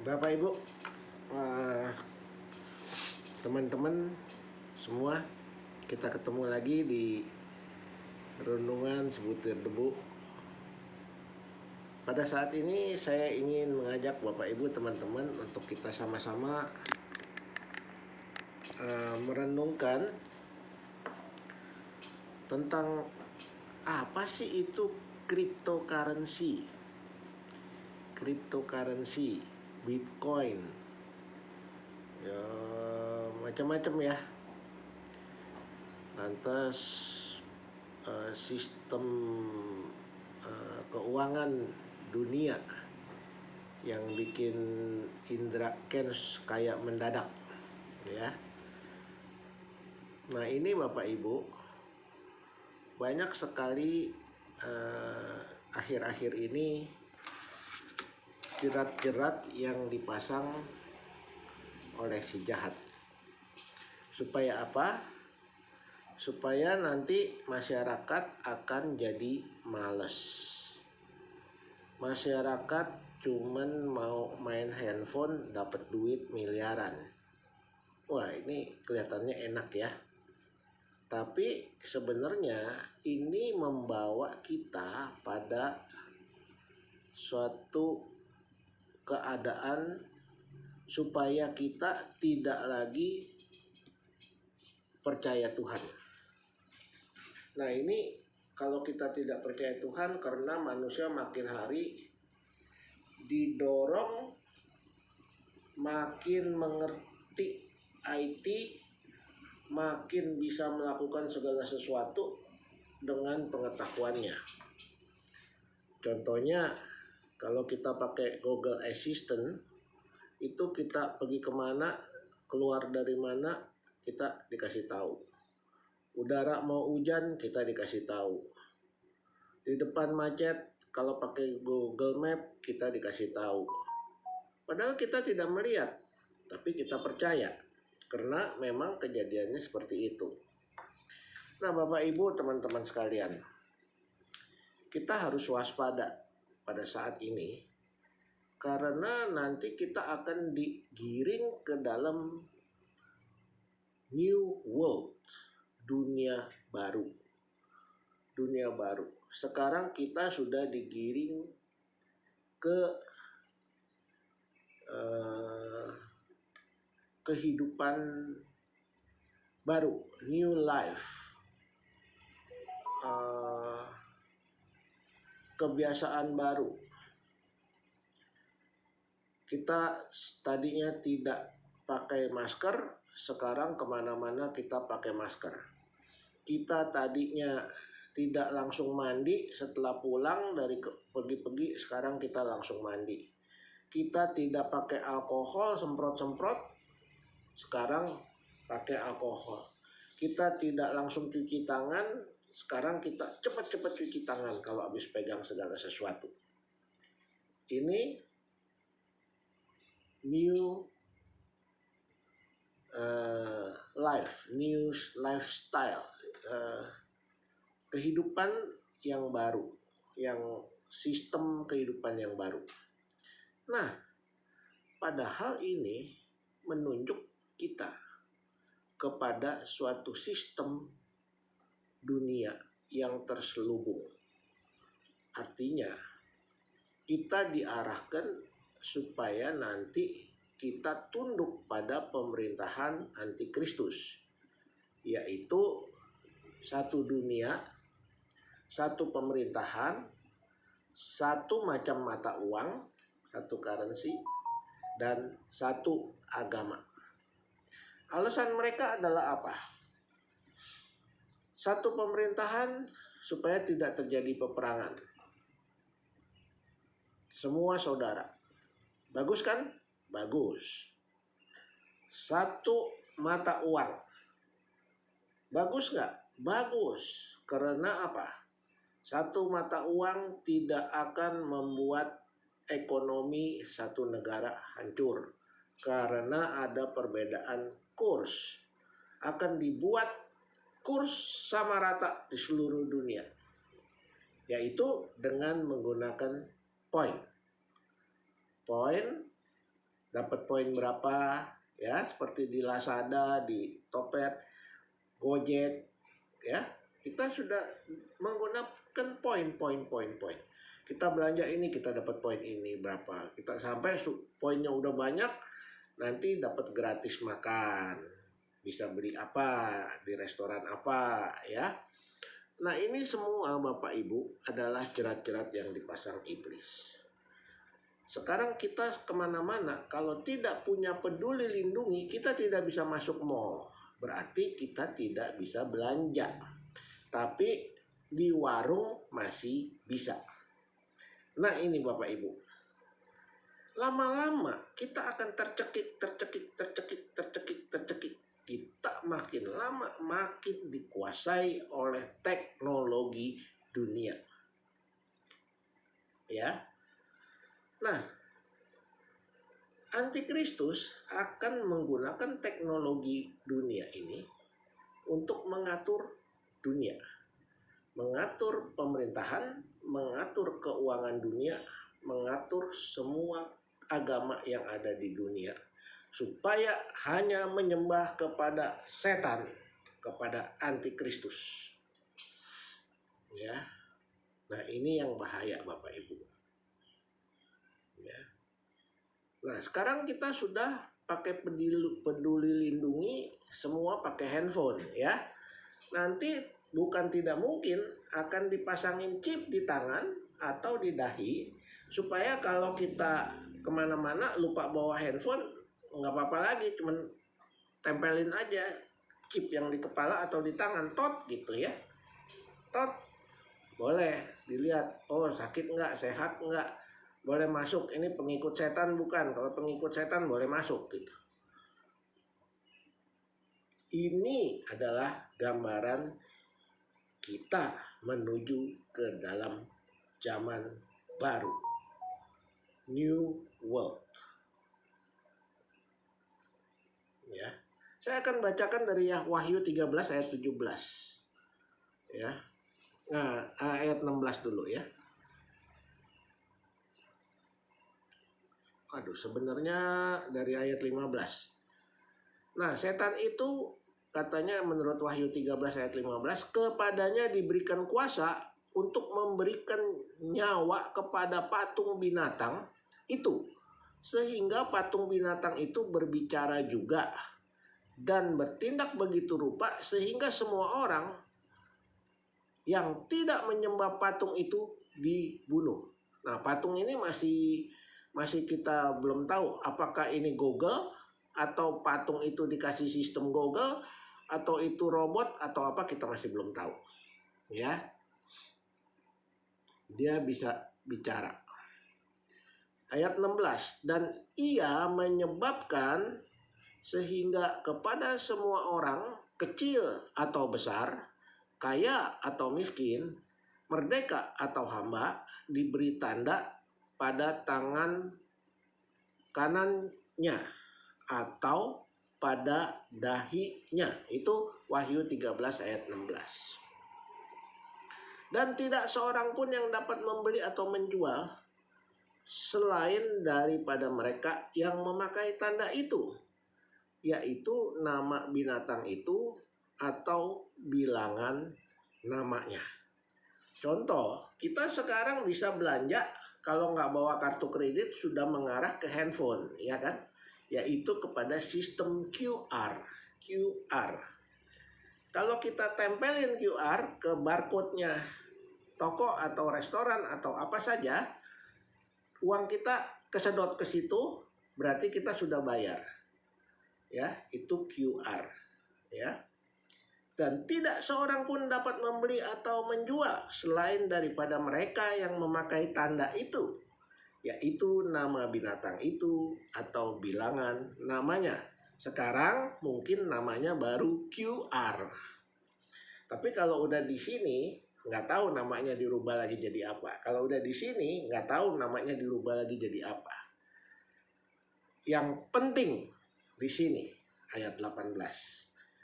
Bapak Ibu, eh, teman-teman semua, kita ketemu lagi di Renungan Sebutir Debu. Pada saat ini saya ingin mengajak Bapak Ibu teman-teman untuk kita sama-sama merenungkan tentang apa sih itu cryptocurrency, Bitcoin, ya macam-macam ya. Lantas sistem keuangan dunia yang bikin indra kens kayak mendadak ya. Nah ini Bapak Ibu, banyak sekali akhir-akhir ini jerat-jerat yang dipasang oleh si jahat. Supaya apa? Supaya nanti masyarakat akan jadi males. Masyarakat cuman mau main handphone dapat duit miliaran. Wah, ini kelihatannya enak ya. Tapi sebenarnya ini membawa kita pada suatu keadaan supaya kita tidak lagi percaya Tuhan. Nah ini kalau kita tidak percaya Tuhan karena manusia makin hari didorong makin mengerti IT, makin bisa melakukan segala sesuatu dengan pengetahuannya. Contohnya kalau kita pakai Google Assistant, itu kita pergi kemana, keluar dari mana, kita dikasih tahu. Udara mau hujan, kita dikasih tahu. Di depan macet, kalau pakai Google Map, kita dikasih tahu. Padahal kita tidak melihat, tapi kita percaya. Karena memang kejadiannya seperti itu. Nah Bapak Ibu teman-teman sekalian, kita harus waspada pada saat ini. Karena nanti kita akan digiring ke dalam new world, dunia baru. Sekarang kita sudah digiring ke kehidupan baru, new life, kebiasaan baru. Kita tadinya tidak pakai masker, sekarang kemana-mana kita pakai masker. Kita tadinya tidak langsung mandi setelah pulang dari pergi-pergi, sekarang kita langsung mandi. Kita tidak pakai alkohol semprot-semprot, sekarang pakai alkohol. Kita tidak langsung cuci tangan, sekarang kita cepat-cepat cuci tangan kalau habis pegang segala sesuatu. Ini new new lifestyle, kehidupan yang baru, yang sistem kehidupan yang baru. Nah, padahal ini menunjuk kita kepada suatu sistem dunia yang terselubung. Artinya, kita diarahkan supaya nanti kita tunduk pada pemerintahan antikristus, yaitu satu dunia, satu pemerintahan, satu macam mata uang, satu currency, dan satu agama. Alasan mereka adalah apa? Satu pemerintahan supaya tidak terjadi peperangan. Semua saudara. Bagus kan? Bagus. Satu mata uang. Bagus nggak? Bagus. Karena apa? Satu mata uang tidak akan membuat ekonomi satu negara hancur. Karena ada perbedaan kurs. Akan dibuat kurs sama rata di seluruh dunia. Yaitu dengan menggunakan poin. Poin dapat poin berapa, ya, seperti di Lazada, di Topet, Gojek, ya. Kita sudah menggunakan poin. Kita belanja ini, kita dapat poin ini berapa. Kita sampai poinnya udah banyak, nanti dapat gratis makan. Bisa beli apa di restoran apa, ya. Nah, ini semua Bapak Ibu adalah jerat-jerat yang dipasang iblis. Sekarang kita kemana-mana, kalau tidak punya peduli lindungi, kita tidak bisa masuk mall. Berarti kita tidak bisa belanja. Tapi di warung masih bisa. Nah, ini Bapak Ibu. Lama-lama kita akan tercekik. Kita makin lama makin dikuasai oleh teknologi dunia. Ya. Nah, Antikristus akan menggunakan teknologi dunia ini untuk mengatur dunia, mengatur pemerintahan, mengatur keuangan dunia, mengatur semua agama yang ada di dunia, supaya hanya menyembah kepada setan, kepada Antikristus. Ya. Nah, ini yang bahaya Bapak Ibu. Ya. Nah, sekarang kita sudah pakai peduli lindungi, semua pakai handphone, ya. Nanti bukan tidak mungkin akan dipasangin chip di tangan atau di dahi, supaya kalau kita kemana-mana lupa bawa handphone, nggak apa-apa lagi, cuman tempelin aja chip yang di kepala atau di tangan, tot gitu ya. Tot, boleh dilihat, oh sakit nggak, sehat nggak, boleh masuk, ini pengikut setan bukan, kalau pengikut setan boleh masuk gitu. Ini adalah gambaran kita menuju ke dalam zaman baru, New World. Ya, saya akan bacakan dari Wahyu 13 ayat 17. Ya, nah ayat 16 dulu ya. Aduh, sebenarnya dari ayat 15. Nah, setan itu katanya menurut Wahyu 13 ayat 15, kepadanya diberikan kuasa untuk memberikan nyawa kepada patung binatang itu, sehingga patung binatang itu berbicara juga dan bertindak begitu rupa sehingga semua orang yang tidak menyembah patung itu dibunuh. Nah, patung ini masih kita belum tahu apakah ini Google atau patung itu dikasih sistem Google atau itu robot atau apa, kita masih belum tahu. Ya. Dia bisa bicara. Ayat 16, dan ia menyebabkan sehingga kepada semua orang, kecil atau besar, kaya atau miskin, merdeka atau hamba, diberi tanda pada tangan kanannya atau pada dahinya. Itu Wahyu 13 ayat 16. Dan tidak seorang pun yang dapat membeli atau menjual selain daripada mereka yang memakai tanda itu, yaitu nama binatang itu atau bilangan namanya. Contoh, kita sekarang bisa belanja kalau nggak bawa kartu kredit sudah mengarah ke handphone, ya kan? Yaitu kepada sistem QR. Kalau kita tempelin QR ke barcode-nya toko atau restoran atau apa saja, uang kita kesedot ke situ, berarti kita sudah bayar. Ya, itu QR, ya. Dan tidak seorang pun dapat membeli atau menjual selain daripada mereka yang memakai tanda itu, yaitu nama binatang itu atau bilangan namanya. Sekarang mungkin namanya baru QR. Tapi kalau udah di sini nggak tahu namanya dirubah lagi jadi apa. Kalau udah di sini nggak tahu namanya dirubah lagi jadi apa. Yang penting di sini ayat 18.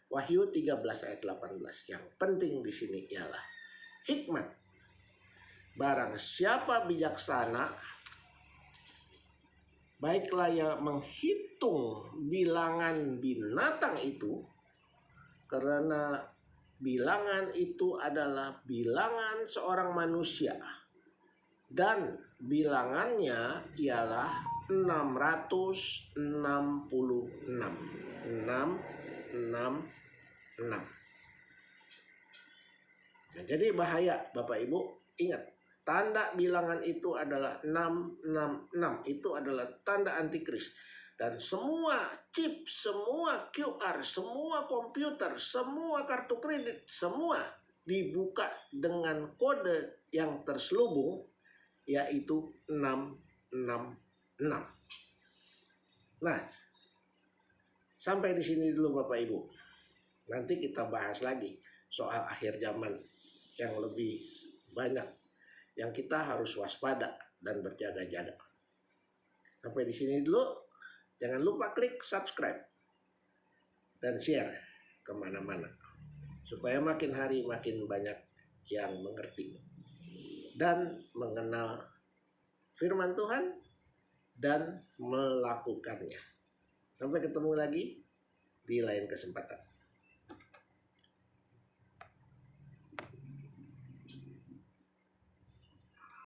Wahyu 13 ayat 18. Yang penting di sini ialah hikmat. Barang siapa bijaksana baiklah yang menghitung bilangan binatang itu, karena bilangan itu adalah bilangan seorang manusia, dan bilangannya ialah 666. 666. Nah, jadi bahaya Bapak Ibu, ingat, tanda bilangan itu adalah 666. Itu adalah tanda antikris. Dan semua chip, semua QR, semua komputer, semua kartu kredit, semua dibuka dengan kode yang terselubung, yaitu 666. Nah, sampai di sini dulu Bapak Ibu. Nanti kita bahas lagi soal akhir zaman yang lebih banyak yang kita harus waspada dan berjaga-jaga. Sampai di sini dulu. Jangan lupa klik subscribe dan share kemana-mana, supaya makin hari makin banyak yang mengerti dan mengenal firman Tuhan dan melakukannya. Sampai ketemu lagi di lain kesempatan.